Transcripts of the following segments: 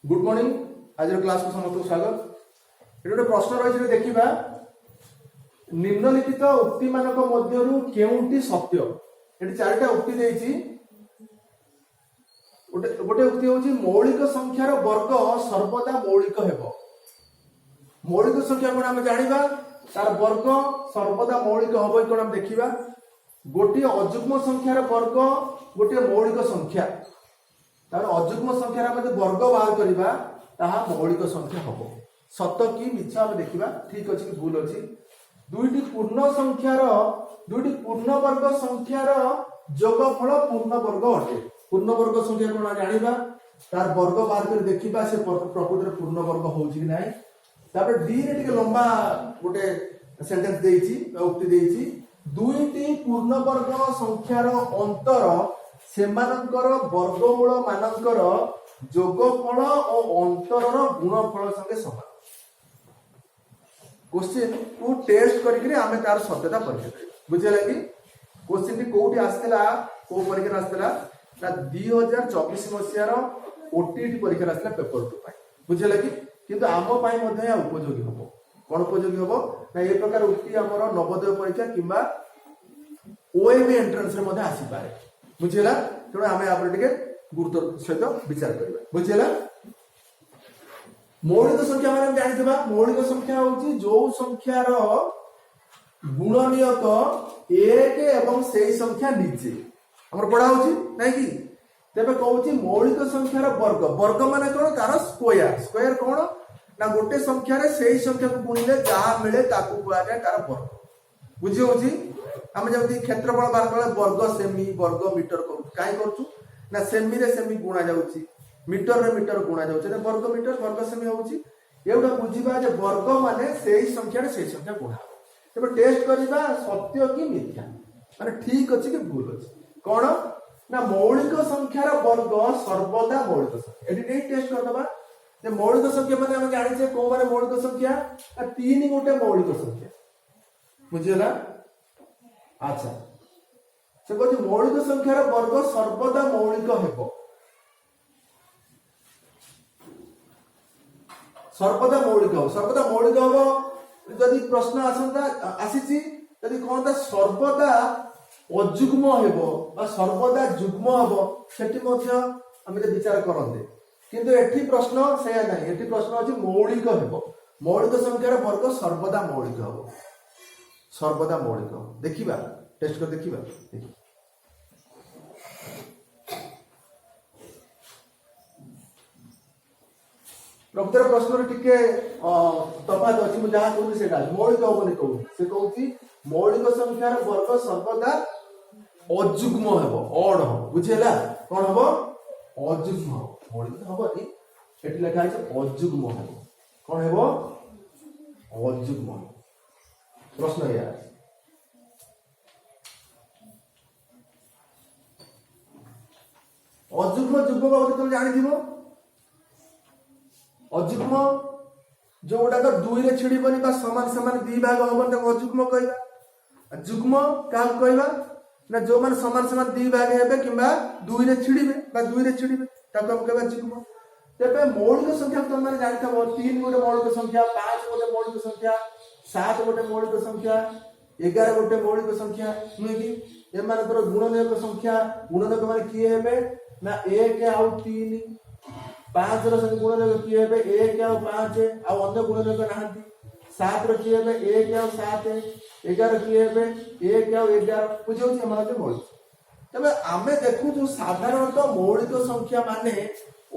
Good morning आज class को समस्त स्वागत। ये प्रश्न रही देखा निम्नलिखित उक्ति मानक मध्यरु केउंटी सत्य। ये चारिटा उक्ति देछि। गोटे उक्ति होछि मौलिक संख्यार वर्ग सर्वदा मौलिक हेबो। मौलिक संख्या कोन हम जानिबा तार वर्ग सर्वदा मौलिक हेबो कोन हम देखिबा। गोटे अजुग्म संख्यार वर्ग गोटे मौलिक संख्या तार अजुग्म संख्यार हम वर्ग बाहर करिबा ताहा मौलिक संख्या हबो। सत कि मिछ हम देखिबा ठीक अछि कि भूल अछि। दुईटी पूर्ण संख्यार दुईटी पूर्ण वर्ग संख्यार जोगफल पूर्ण वर्ग अटे। पूर्ण वर्ग संख्या कोन जानिबा तार वर्ग बाहर कर देखिबा से प्रकृति रे पूर्ण वर्ग होउछि कि नाही। तापर डी रे टिके लंबा गोटे सेंटेंस देइछि उक्ति देइछि दुईटी पूर्ण वर्ग संख्यार अंतर सेमानकर वर्गमूल मानकर जोगफल और अंतरर गुणफल संगे समान। क्वेश्चन को टेस्ट करके आमे तार सत्यता परीक्षा करिबा। बुझिला कि क्वेश्चन टी कोठी आस्तेला को परीक्षा आस्तेला ना 2024 मसियार ओटीटी परीक्षा आस्तेला पेपर 2 पाई। बुझिला कि किंतु आम पाई मध्ये या उपयोगी हबो। कोन उपयोगी हबो ना ए प्रकार उक्ति हमर नवोदय परीक्षा किंबा ओएमए एंट्रेंस रे मध्ये आसी पारे। बुझिला तेणु आमे आप टिके गुरुत्व सहित विचार करिबा। बुझिला मौलिक संख्या माने जानिथिबा मौलिक संख्या होची जो संख्यार गुणनियत 1 एवं सेही संख्या नीचे हमर पढ़ा होची नै कि तेबे कहूची मौलिक संख्यार वर्ग। वर्ग माने कोन तार स्क्वायर। स्क्वायर कोन ना गोटे संख्या रे सेही संख्या को गुणिले जहा मिले ताकू कुआ जाय तार वर्ग। बुझी होची हम जब क्षेत्रफल बार करे वर्ग सेमी वर्ग मीटर करू काई करछु ना सेमी रे सेमी गुणा जाउची मीटर रे मीटर गुणा जाउची ना वर्ग मीटर वर्ग सेमी होउची। एउडा बुझिबा जे वर्ग माने सेही संख्या रे सेही संख्या गुणा। तबे टेस्ट करिबा सत्य कि मिथ्या माने ठीक अछि कि भूल अछि। कोन ना मौलिक संख्यार वर्ग सर्वदा मौलिक संख्या। एडी नै टेस्ट करदबा जे मौलिक संख्या माने हम जानि छे को माने मौलिक संख्या 3 गोटे मौलिक संख्या। बुझिला अच्छा से कहते मौलिक संख्यार वर्ग सर्वदा मौलिक हेबो। सर्वदा मौलिक हो सर्वदा मौलिक हो यदि प्रश्न आसंता आसीची यदि कोनता सर्वदा अजुग्म हेबो बा सर्वदा जुग्म हेबो सेठी मध्ये हम विचार करंते। किंतु एठी प्रश्न सेया नाही। एठी प्रश्न अछि मौलिक हेबो। मौलिक संख्यार वर्ग सर्वदा मौलिक हेबो। सर्वदा मौलिक हो। देखिबा टेस्ट कर देखिबा। प्रकृतर प्रश्न टिके तफात अछि मु जहा कहू सेटा मौलिक होबनी कहू से कहूची मौलिक संख्यार वर्ग सर्वदा अजुग्म हेबो ऑड हो। बुझेला कोन हेबो अजुग्म मौलिक हेबनी एठी लिखा अछि अजुग्म हेबो। कोन हेबो अजुग्म। प्रश्न या अजुग्म जुग्म बाबत तुम जानि दिबो। अजुग्म जोटा तो 2 रे छिड़ीबनी बा समान समान दी भाग होबन त अजुग्म कहबा। जुग्म का कहबा ना जो मान समान समान दी भाग हेबे किबा 2 रे छिड़ीबे बा 2 रे छिड़ीबे ताको हम कहबा जुग्म। तेबे मौलिक संख्या तुम माने जानि थबो 3 गोटे मौलिक संख्या 5 गोटे मौलिक संख्या 7 गोटे मौलिक संख्या 11 गोटे मौलिक संख्या नुई कि ए माने तोर गुणनक संख्या गुणनक माने की हेबे ना 1 आउ 3 5 रो संग गुणनक की हेबे 1 आउ 5 आ अन्य गुणनक नाहंती 7 रो की हेबे 1 आउ 7 11 की हेबे 1 आउ 11 बुझौछि हमरा जे मौलिक। तबे आमे देखु जो साधारणतः मौलिक संख्या माने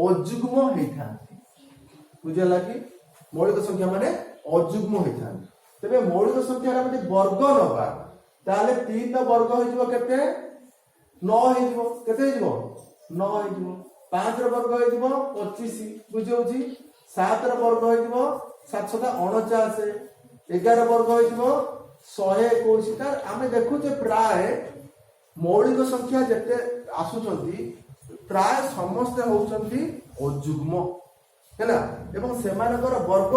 अजुग्म हेथांती। बुझला कि मौलिक संख्या माने अजुग्म हेथांती। तबे मौलिक संख्या रा मते वर्ग नबा ताले 3 वर्ग होइजो केते 9 होइजो केते होइजो 9 होइजो 5 रो वर्ग होइजो 25 बुझौछि 7 रो वर्ग होइजो 749 11 वर्ग होइजो 121 तार आमे देखु जे प्राय मौलिक संख्या जते आसुचंती प्राय समस्त होउचंती अजुग्म हैला एवं सेमानकर वर्ग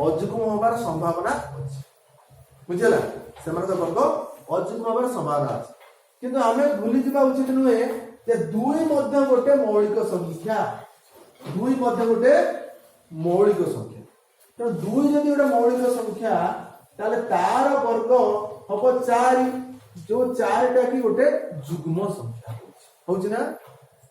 अजुग्म होबार संभावना अछि। बुझला सेमानकर वर्ग अजुग्म होबार संभावना अछि। किंतु आमे भूली जिबा उचित नुहे जे 2 मध्ये गोटे मौलिक संख्या दुई मध्य गोटे मौलिक संख्या तेणु दुई जदि गोटे मौलिक संख्या ताले तार वर्ग हम 4 जो 4टा कि गोटे जुग्म संख्या होछि ना।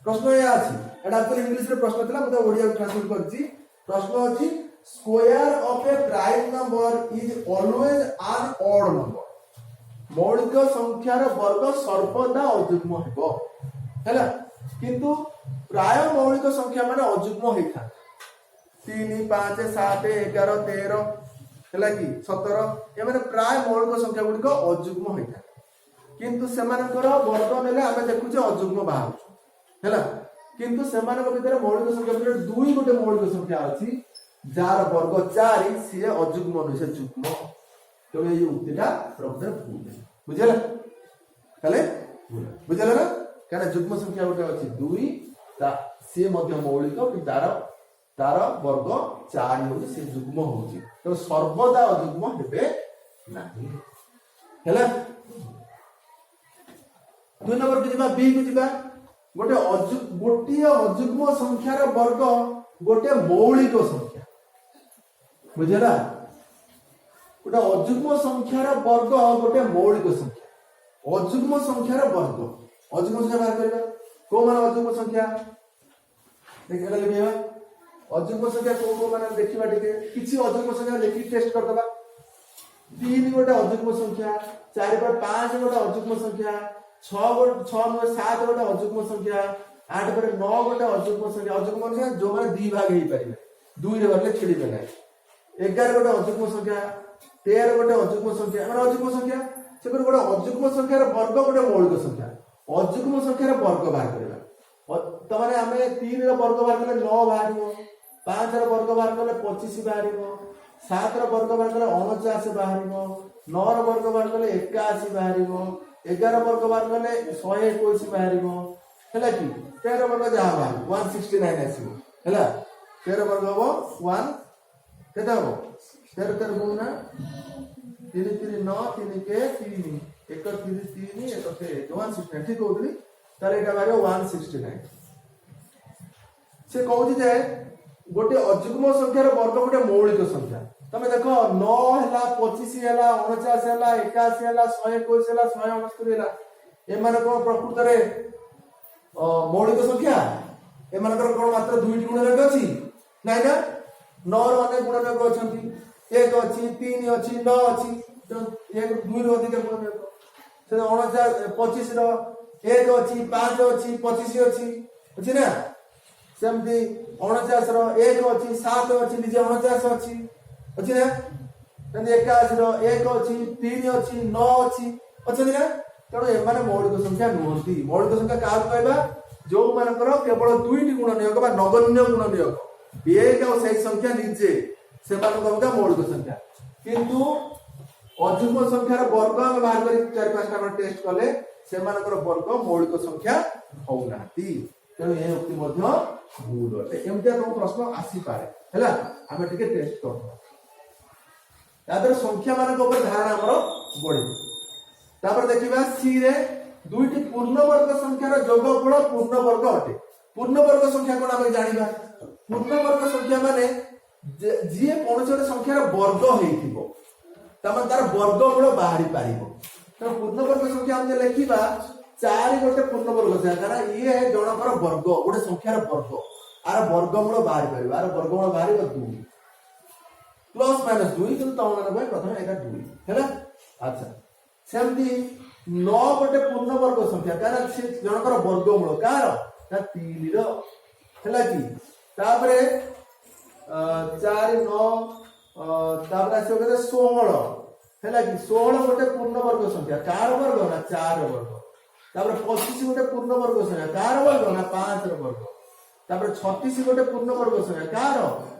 प्रश्न या अछि एटा एक्चुअली इंग्लिश रे प्रश्न थिला मते ओडिया ट्रांसलेट करछि। प्रश्न अछि square of A prime number is always an odd number. मौलिक संख्यार वर्ग सर्वदा अजुग्म हेबो हैला किंतु प्राय मौलिक संख्या माने अजुग्म हेता 3 5 7 11 13 हैला कि 17 ए माने प्राय मौलिक संख्या गुडी को अजुग्म हेता किंतु सेमानकर वर्ग नेले आमे देखुचे अजुग्म बाहर हैला किंतु सेमानक भितर मौलिक संख्या भितर दुई गोटे मौलिक संख्या अछि जार वर्ग 4 से अजुग्म न से जुग्म तो ये उक्तिटा प्रकृत भूल बुझला ताले बुझला ना कारण जुग्म संख्या गोटे अछि 2 ता से मध्य मौलिक कि तार वर्ग 4 होछि से जुग्म होछि तो सर्वदा अजुग्म हेबे नाही हैला। 2 नंबर के जिबा बी को जिबा गोटे अजुग्म संख्यार वर्ग गोटे मौलिक संख्या बुझला गोटे अजुग्म संख्यार वर्ग गोटे मौलिक संख्या अजुग्म संख्यार वर्ग अजुग्म संख्या बाहर करबा को मान अजुग्म संख्या देखला लेबा अजुग्म संख्या को मान देखिबा टिके किछि अजुग्म संख्या लेखि टेस्ट कर दबा 3 गोटे अजुग्म संख्या 4 पर 5 गोटे अजुग्म संख्या 6 9 7 गोटे अजुग्म संख्या 8 पर 9 गोटे अजुग्म संख्या जो माने दी भाग हेई परिबे 2 रे बदले छिड़ी देना 11 गोटे अजुग्म संख्या 13 गोटे अजुग्म संख्या माने अजुग्म संख्या से गोटे अजुग्म संख्यार वर्ग गोटे मौलिक संख्या अजुग्म संख्यार वर्ग बाहर करबा त माने हमें 3 रो वर्ग बाहर करले 9 बाहरिबो 5 रो वर्ग बाहर करले 25 बाहरिबो 7 रो वर्ग बाहर करले 49 बाहरिबो 9 रो वर्ग बाहर करले 81 बाहरिबो 11 वर्ग बाहर करले 121 बाहरिबो हैला कि 13 वर्ग जहा बाहर 169 आसीबो हैला 13 वर्ग हो 1 केता हो 13 13 गुणा 3 3 9 3 के 3 1 3 3 1 169 ठीक होतली तार एटा बारे 169 से कहूची जे गोटे अजुग्म संख्यार वर्ग गोटे मौलिक संख्या तमे देखो 9 हैला 25 हैला 49 हैला 81 हैला 121 हैला 169 हैला ए माने को प्रकृत रे मौलिक संख्या ए मानकर कोन मात्र दुईटी गुणनक अछि नै ना 9 रो अनेक गुणनक अछंती 1 अछि 3 अछि 9 अछि तो 1 2 रो अधिक गुणनक से 49 25 रो 1 अछि 5 अछि 25 अछि ना सेमती 49 रो 1 अछि 7 अछि निजे 49 अछि ना तने 81 रो 1 अछि 3 अछि 9 अछि ना तेणु ए माने मौलिक संख्या नुहंती मौलिक संख्या का कहबा जो मानकर केवल दुईटी गुण नियोग बा नगण्य गुण नियोग एक और सही संख्या निजे से मानकर मौलिक संख्या किंतु अजुग्म संख्यार वर्ग हम बाहर करी 4-5 टा टेस्ट कले से मानकर वर्ग मौलिक संख्या होउनाती तेणु ए उक्ति मध्य भूल अटे एमते को प्रश्न आसी पारे हैला हम टिके टेस्ट करबो तापर संख्या मानक ऊपर धारणा हमर बढी तापर देखिबा सी रे दुईटी पूर्ण वर्ग संख्यार जोगफल पूर्ण वर्ग अटे पूर्ण वर्ग संख्या कोन हम जानिबा पूर्ण वर्ग संख्या माने जे कोनोसे संख्यार वर्ग हेइथिबो तमन तार वर्गमूल बाहरी पारिबो तो पूर्ण वर्ग संख्या हम जे लेखिबा 4 गोटे पूर्ण वर्ग संख्या कारण ये जनकर वर्ग गोटे संख्यार वर्ग आर वर्गमूल बाहरी पारिबो आर वर्गमूल बाहरी 2 प्लस माइनस 2 किंतु तमन भाई प्रथम एटा 2 हैला अच्छा सेमती 9 गोटे पूर्ण वर्ग संख्या कारण से जनकर वर्गमूल कार ता 3 रो हैला कि तापरे 4 9 तापरे से कहते 16 हैला कि 16 गोटे पूर्ण वर्ग संख्या कार वर्ग ना 4 वर्ग तापरे 25 गोटे पूर्ण वर्ग संख्या कार वर्ग ना 5 वर्ग तापरे 36 गोटे पूर्ण वर्ग संख्या कार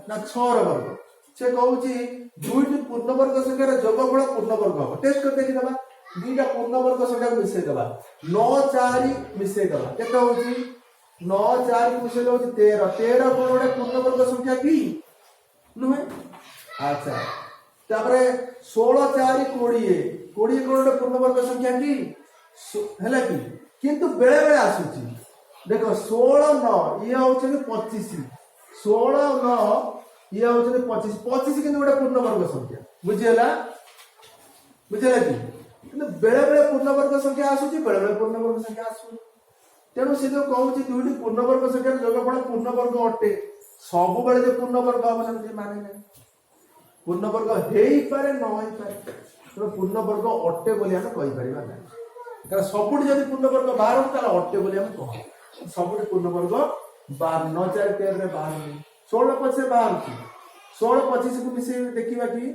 ना 6 वर्ग से कहूची दुईटी पूर्ण वर्ग संख्यार जोगफल पूर्ण वर्ग हो टेस्ट कर देखि दबा दुईटा पूर्ण वर्ग संख्या को मिसै दबा 9 4 मिसै दबा केते होची 9 4 मिसै होची 13 13 कोन गोटे पूर्ण वर्ग संख्या की नुहे अच्छा तापरे 16 4 20 20 कोन गोटे पूर्ण वर्ग संख्या की हैला कि किंतु बेले बेले आसुची देखो 16 9 ये होची 25 16 9 ये होते 25 25 किंतु गोटे पूर्ण वर्ग संख्या बुझीगला बुझेगा कि बेले बेले पूर्ण वर्ग संख्या आसूची बेले बेले पूर्ण वर्ग संख्या आसू तेणु से जो कहूँ दुईटी पूर्ण वर्ग संख्यार जोगफल पूर्ण वर्ग अटे सब बेले जो पूर्ण वर्ग हम सेमती माने ना पूर्ण वर्ग पारे न हो पारे तेणु पूर्ण वर्ग अटे बोली आम कहीपर ना कारण सबुठ जब पूर्ण वर्ग बाहर हो अटे बोली आम कह सबुठ पूर्ण वर्ग 9 4 13 बाहर 16 25 बाहर 16 25 को मिसे देखा कि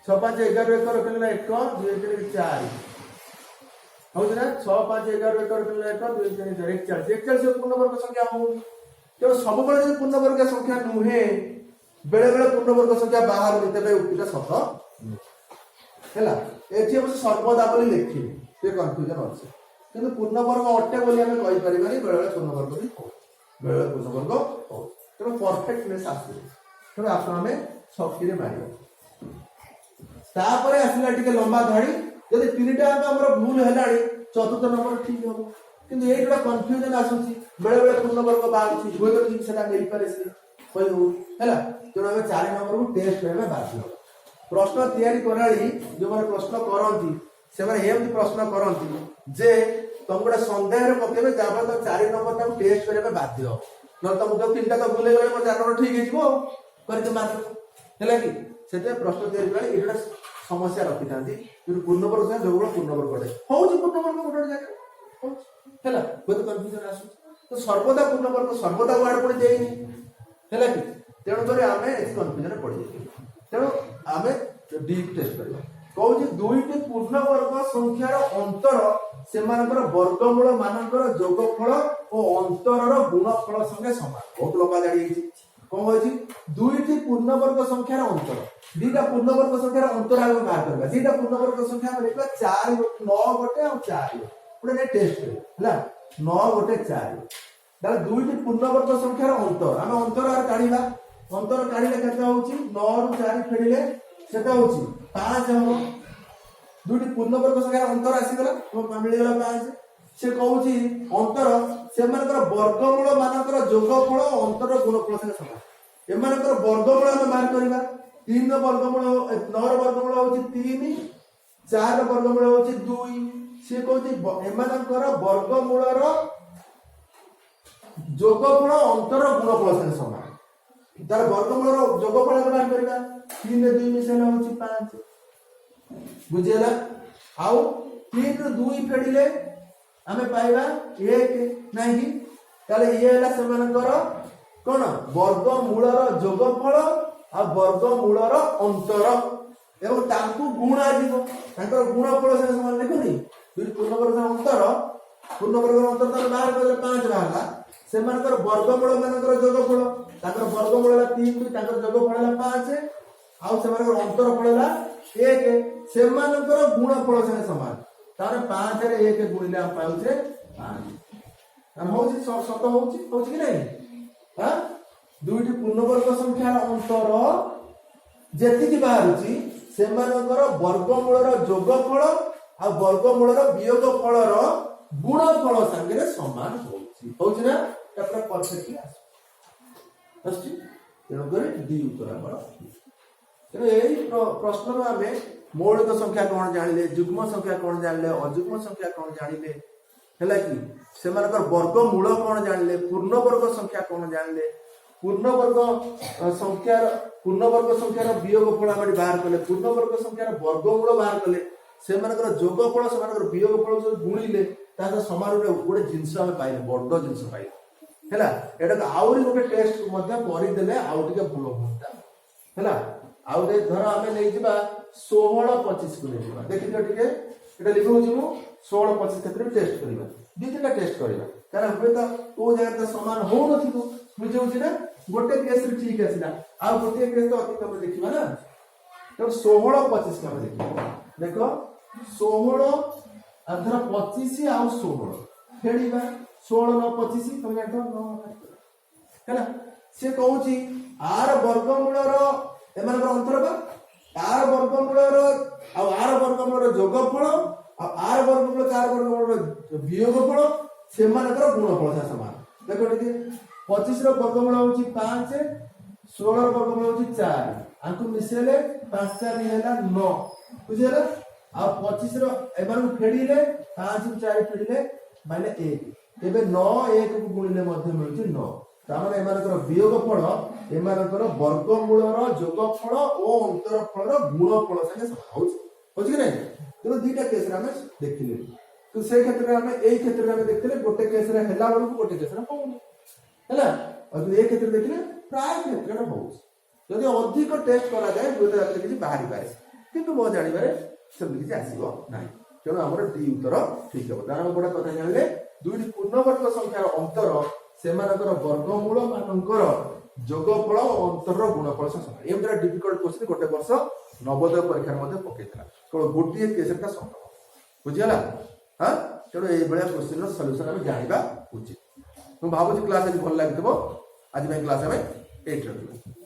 6 5 11 1 रखले 1 2 3 4 हूँ ना 6 5 11 1 रखले 1 2 3 4 41 पूर्ण वर्ग संख्या हो तेणु सब बेले जो पूर्ण वर्ग संख्या नुहे बेले बेले पूर्ण वर्ग संख्या बाहर तेज उक्तिटा सत है ये सर्वदा बोली लिखी ये कन्फ्यूजन अच्छे किंतु पूर्ण वर्ग अटे बोली आम कहीपर बेले बेले पूर्ण वर्ग भी हो बेले बेले पूर्ण वर्ग हो तेणु परफेक्टनेस आस तेणु आम शक्ति मार आसला टे लंबा धाड़ी जब 3टा भूल है चतुर्थ नंबर ठीक हम कि ये कन्फ्यूजन आसूसी बेले बेले पूर्ण वर्ग बाहर हुए तो ठीक से नहीं पारे सी कही हो तेणु आम 4 नंबर को टेस्ट करने बाध्य प्रश्न तैयारी कराली जो मैंने प्रश्न करती से प्रश्न करती जे तुम गोटे सन्देह पकेबे जहाँ तुम 4 नंबर टेस्ट करने बाध्य ना तुम जो 3टा तो भूल गले 4 नंबर ठीक है मार्क है कि से प्रश्न तैयारी करा ये समस्या रखी था पूर्ण वर्ग जो पूर्ण वर्ग गोटे हूँ पूर्ण वर्ग गोटे जगह है बहुत कन्फ्यूजन आस तो सर्वदा पूर्ण वर्ग सर्वदा वार्ड पड़ी जाए है कि तेणुक आम कन्फ्यूजन पड़ जाए तेणु आम डीप टेस्ट करवा कहूँ दुईटी पूर्ण वर्ग संख्यार अंतर से वर्गमूल मानकर जोगफल और अंतर गुणफल संगे समान बहुत लंबा गाड़ी कौन हो दुईटी पूर्ण वर्ग संख्यार अंतर दीटा पूर्ण वर्ग संख्यार अंतर आगे बाहर करवा दीटा पूर्ण वर्ग संख्या देखा 4 9 गोटे और 4 गोटे टेस्ट है 9 गोटे 4 दुईटी पूर्ण वर्ग संख्यार अंतर आम अंतर काढ़ा अंतर काढ़े के 9 रु 4 फेड़े से 5 हम दुईटी पूर्ण वर्ग संख्यार अंतर आसीगला मिलगला 5 से कहूँ अंतर से वर्गमूल मानकर जोगफल अंतर गुणफल से समान एम वर्गमूल आम बाहर करवा 3 वर्गमूल 9 वर्गमूल हूँ 3 4 वर्गमूल हूँ 2 सी कहूँ एम वर्गमूलर जोगफल अंतर गुणफल से समान तार वर्गमूलर जोगफल बाहर करवा 3 रे 2 मिसेला हूँ 5 बुझीगला आउ 3 रू 2 फेड़े आम पाइबा 1 नहीं ये कौन वर्गमूलर जोगफल आ वर्गमूलर अंतर एवं गुणा गुणफल से समान देखुनी पूर्ण वर्ग अंतर बाहर कर 5 बाहर से वर्गमूल मानकर जोगफल वर्गमूल 3 जोगफल 5 अंतर फल 1 से गुणफल से समान तार 5 रे 1 गुणिले हम पाउछे 5 हम होछि सत होछि कि नहीं हां दुईटी पूर्ण वर्ग संख्यार अंतर जेतिकी बाहरुछि सेमानकर वर्गमूलर जोगफल आ वर्गमूलर वियोगफलर गुणफल संगे समान होछि ना तापर परफेक्टली आछि तेणु कर डी उत्तर हमर तेणु एही प्रश्न आम मौलिक संख्या कौन जानिले जुग्म संख्या कौन जानिले अजुग्म संख्या कौन जानिले है कि से वर्गमूल कौन जानिले पूर्ण वर्ग संख्या कौन जानिले पूर्ण वर्ग संख्यार वियोगफल आम बाहर कले पूर्ण वर्ग संख्यार वर्गमूल बाहर कले से जोगफल से वियोगफल जो गुणिले समान गोटे जिनस आम पाइले बड़ जिनस पाइले है आउरी गोटे टेस्ट करदे आउ टे भूल होता है आउ धर आम नहीं 16 25 को नहीं देखिए टे लिखूँ 16 25 क्षेत्र में टेस्ट करवा 2-3टा टेस्ट करवा कारण हुए तो कौ जगह समान हो बुझे ना गोटे केस ठीक आसला आ गोटे केस तो अति तुम देखा ना तो 16 25 का देख देख 16 धर 25 आउ 16 फेड़ा 16 9 25 तुम जान है सी कहूँ आर वर्गमूलर एम अंतर आर वर्गमूलर आर वर्गमूलर जोगफल आर वर्गमूल 4 वर्गमूलर वियोगफल से गुणफल समान देखो टिके 25 रो वर्गमूल होची 5, 16 रो वर्गमूल होची 4, आंकु मिसेले 5 4 हेला 9 बुझिला। आ 25 रो एबार फेडीले 5 4 फेडीले माने 1 एबे 9 1 को गुणिले मध्ये मिलुची 9 तामाने एमानकर वियोगफल एमानकर वर्गमूलर जोगफल ओ अंतरफलर गुणफल संगे समान होची होची कि नै। तो दुईटा केस रे हमें देखिले तो से क्षेत्र में हमें एई क्षेत्र में हमें देखिले गोटे केस रे हेला बेलू गोटे केस रे होउनी हैला और ए क्षेत्र देखिले प्राय क्षेत्र रे होउची। यदि अधिक टेस्ट करा जाए हुए तो किसी बाहरी पारे किंतु मो जानि बारे सब किसी आसीबो नाही तेणु हमर डी उत्तर ठीक है। कारण गोटे कथा जानले दुईटी पूर्णवर्ग संख्यार अंतर सेमानकर वर्गमूल मानकर जोगफल और अंतर गुणफल से समान। एम जरा डिफिकल्ट क्वेश्चन गोटे वर्ष नवोदय परीक्षा मध्ये पकेइतला केवल गोटे केस का संभव बुझिला। हां तेणु ए बळा क्वेश्चन रो सॉल्यूशन हम जानिबा उचित। मु भाबुची क्लास आज भल लागतबो आज में क्लास हमें 8 रखिबो।